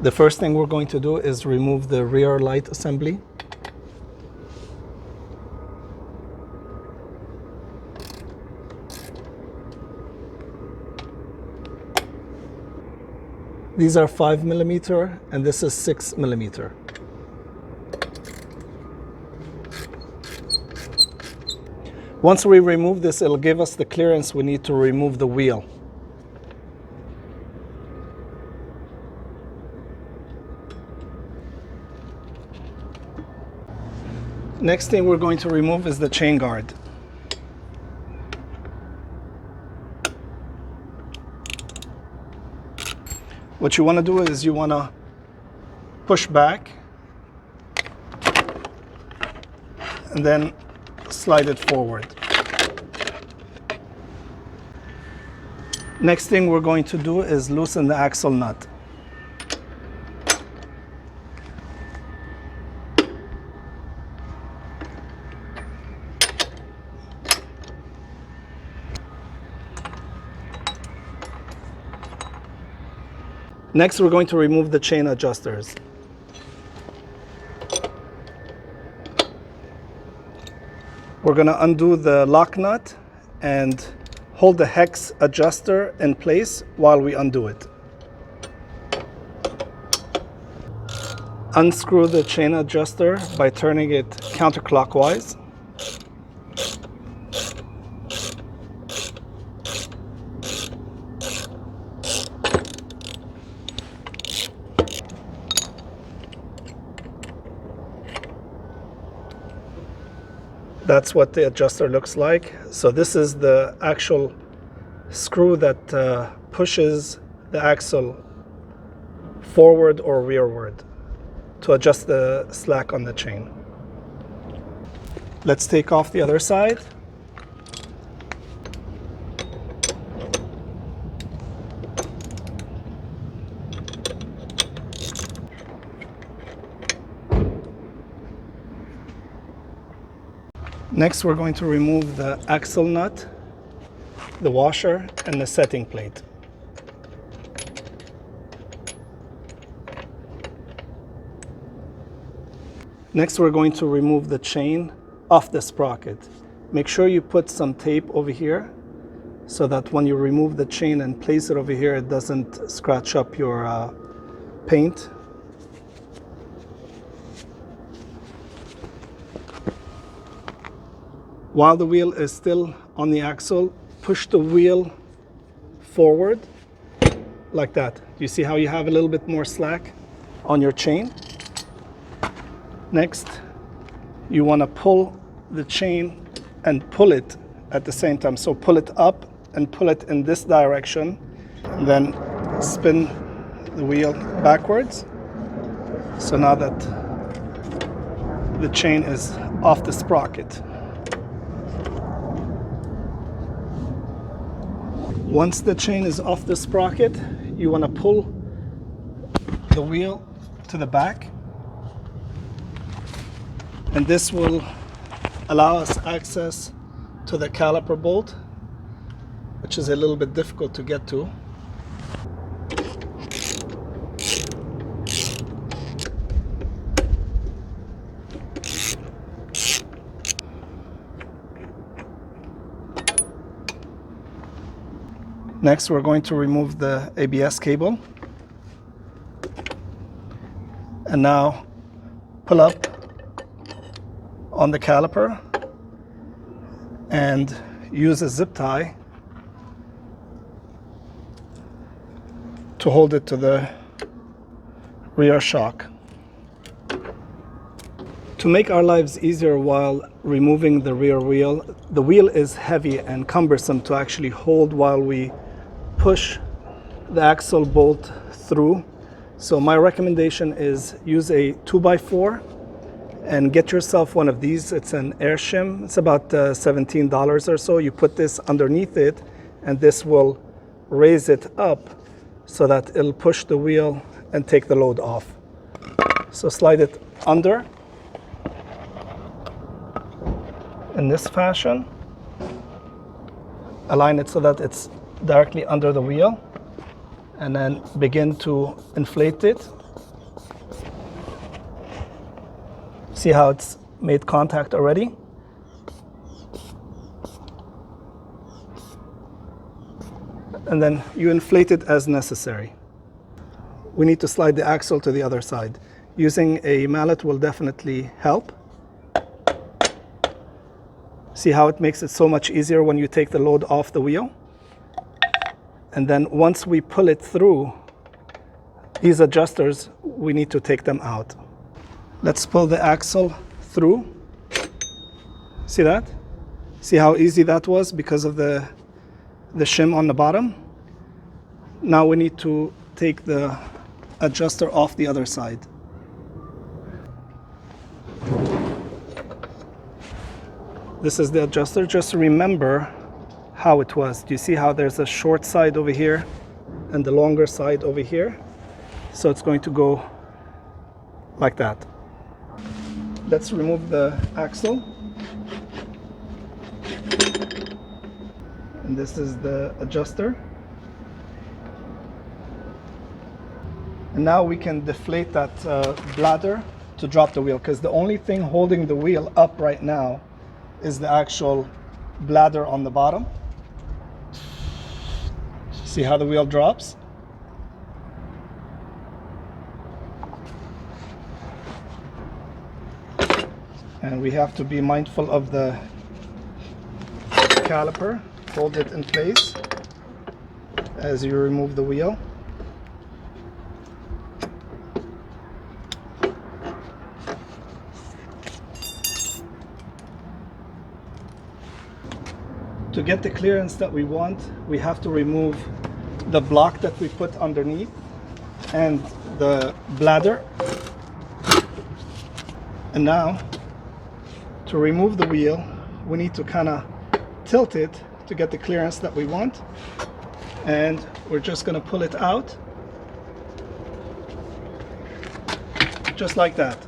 The first thing we're going to do is remove the rear light assembly. These are 5mm and this is 6mm. Once we remove this, it'll give us the clearance we need to remove the wheel. Next thing we're going to remove is the chain guard. What you want to do is you want to push back and then slide it forward. Next thing we're going to do is loosen the axle nut. Next, we're going to remove the chain adjusters. We're going to undo the lock nut and hold the hex adjuster in place while we undo it. Unscrew the chain adjuster by turning it counterclockwise. That's what the adjuster looks like. So this is the actual screw that pushes the axle forward or rearward to adjust the slack on the chain. Let's take off the other side. Next, we're going to remove the axle nut, the washer, and the setting plate. Next, we're going to remove the chain off the sprocket. Make sure you put some tape over here so that when you remove the chain and place it over here, it doesn't scratch up your paint. While the wheel is still on the axle, push the wheel forward like that. You see how you have a little bit more slack on your chain? Next, you want to pull the chain and pull it at the same time. So pull it up and pull it in this direction, and then spin the wheel backwards. So now that the chain is off the sprocket. Once the chain is off the sprocket, you want to pull the wheel to the back, and this will allow us access to the caliper bolt, which is a little bit difficult to get to. Next, we're going to remove the ABS cable. And now pull up on the caliper and use a zip tie to hold it to the rear shock. To make our lives easier while removing the rear wheel, the wheel is heavy and cumbersome to actually hold while we push the axle bolt through. So my recommendation is use a 2x4 and get yourself one of these. It's an Air Shim. It's about $17 or so. You put this underneath it and this will raise it up so that it'll push the wheel and take the load off. So slide it under in this fashion. Align it so that it's directly under the wheel, and then begin to inflate it See how it's made contact already? And then you inflate it as necessary. We need to slide the axle to the other side. Using a mallet will definitely help. See how it makes it so much easier when you take the load off the wheel? And then once we pull it through, these adjusters, we need to take them out. Let's pull the axle through. See that? See how easy that was because of the shim on the bottom? Now we need to take the adjuster off the other side. This is the adjuster. Just remember how it was. Do you see how there's a short side over here and the longer side over here? So it's going to go like that. Let's remove the axle. And this is the adjuster. And now we can deflate that bladder to drop the wheel, because the only thing holding the wheel up right now is the actual bladder on the bottom. See how the wheel drops? And we have to be mindful of the caliper. Hold it in place as you remove the wheel. To get the clearance that we want, we have to remove the block that we put underneath and the bladder. And now, to remove the wheel, we need to kind of tilt it to get the clearance that we want. And we're just going to pull it out, just like that.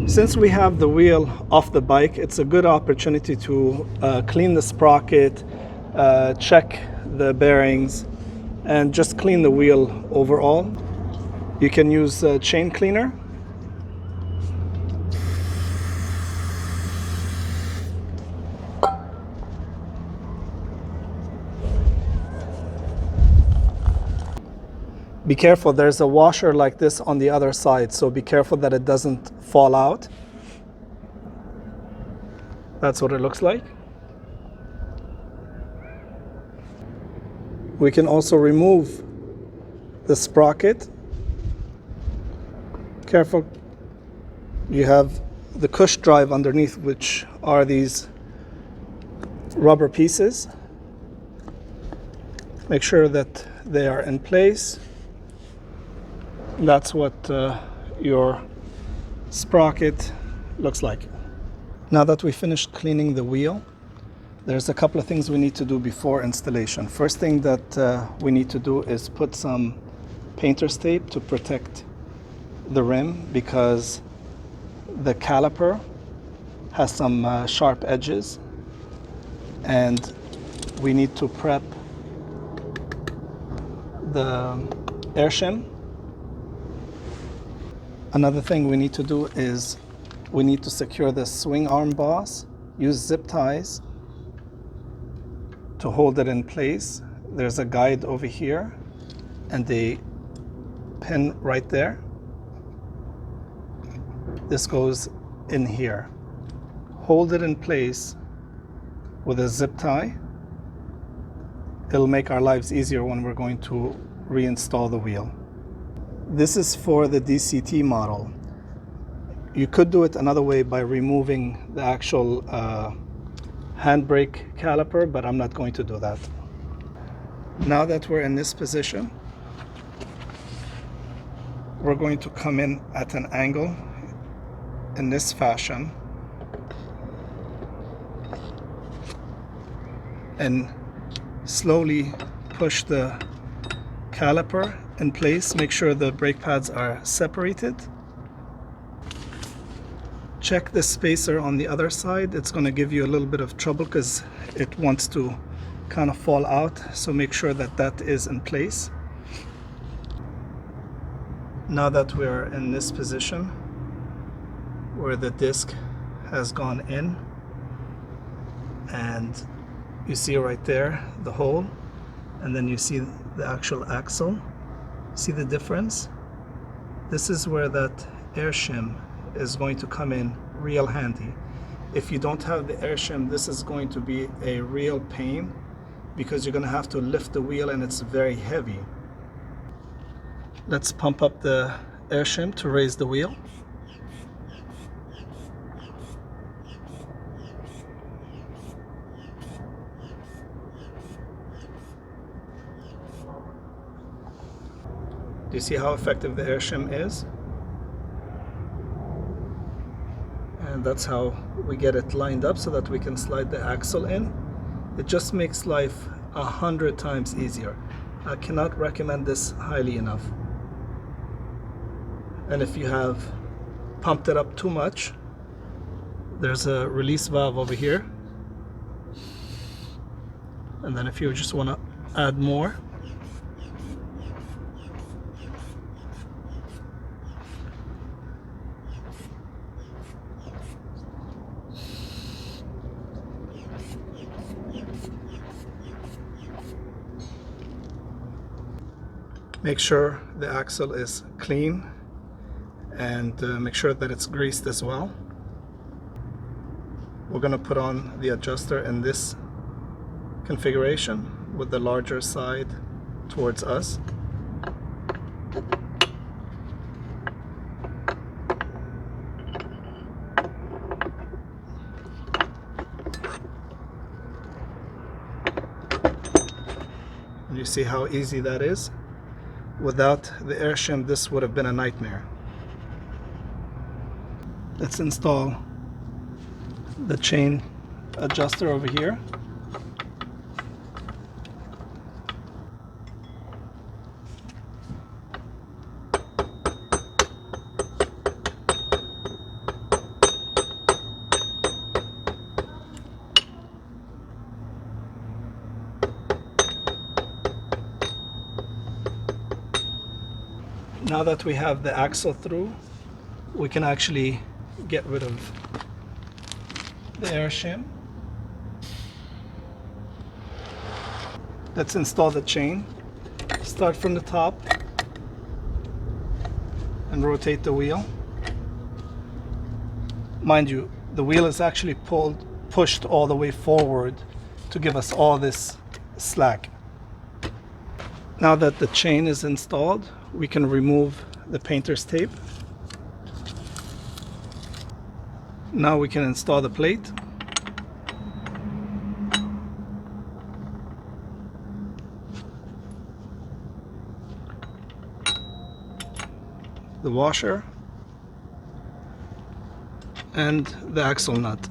Since we have the wheel off the bike, it's a good opportunity to clean the sprocket, check the bearings, and just clean the wheel overall. You can use chain cleaner. Be careful, there's a washer like this on the other side, so be careful that it doesn't fall out. That's what it looks like. We can also remove the sprocket. Careful, you have the cush drive underneath, which are these rubber pieces. Make sure that they are in place. That's what your sprocket looks like. Now that we finished cleaning the wheel, there's a couple of things we need to do before installation. First thing that we need to do is put some painter's tape to protect the rim, because the caliper has some sharp edges, and we need to prep the air shim. Another thing we need to do is we need to secure the swing arm boss. Use zip ties to hold it in place. There's a guide over here and a pin right there. This goes in here. Hold it in place with a zip tie. It'll make our lives easier when we're going to reinstall the wheel. This is for the DCT model. You could do it another way by removing the actual handbrake caliper, but I'm not going to do that. Now that we're in this position, we're going to come in at an angle in this fashion and slowly push the caliper in place. Make sure the brake pads are separated. Check the spacer on the other side. It's going to give you a little bit of trouble because it wants to kind of fall out, so make sure that that is in place. Now that we're in this position where the disc has gone in, and you see right there the hole, and then you see the actual axle. See the difference? This is where that air shim is going to come in real handy. If you don't have the air shim, this is going to be a real pain because you're going to have to lift the wheel and it's very heavy. Let's pump up the air shim to raise the wheel. Do you see how effective the air shim is? And that's how we get it lined up so that we can slide the axle in. It just makes life 100 times easier. I cannot recommend this highly enough. And if you have pumped it up too much, there's a release valve over here. And then if you just want to add more, make sure the axle is clean and make sure that it's greased as well. We're going to put on the adjuster in this configuration with the larger side towards us. And you see how easy that is? Without the air shim, this would have been a nightmare. Let's install the chain adjuster over here. Now that we have the axle through, we can actually get rid of the air shim. Let's install the chain. Start from the top and rotate the wheel. Mind you, the wheel is actually pushed all the way forward to give us all this slack. Now that the chain is installed, we can remove the painter's tape. Now we can install the plate. The washer and the axle nut.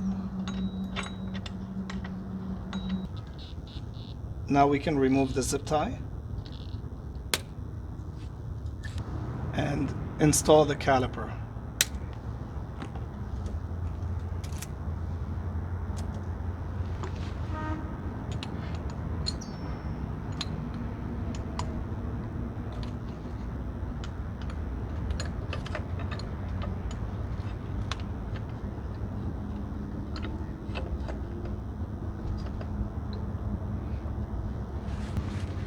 Now we can remove the zip tie and install the caliper.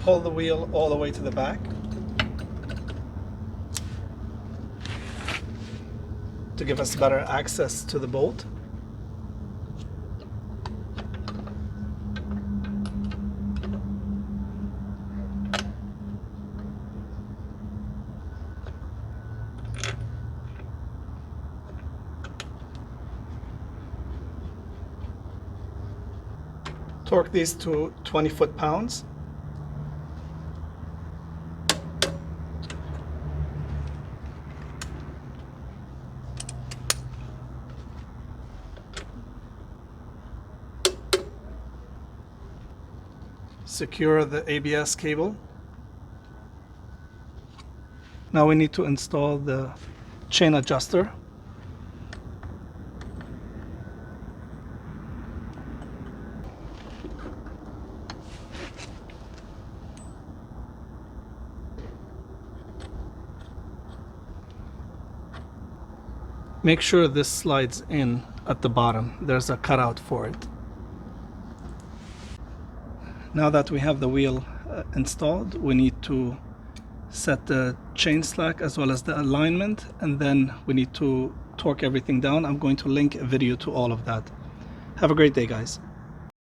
Pull the wheel all the way to the back to give us better access to the bolt. Torque these to 20 foot-pounds. Secure the ABS cable. Now we need to install the chain adjuster. Make sure this slides in at the bottom. There's a cutout for it. Now that we have the wheel installed, we need to set the chain slack as well as the alignment, and then we need to torque everything down. I'm going to link a video to all of that. Have a great day, guys.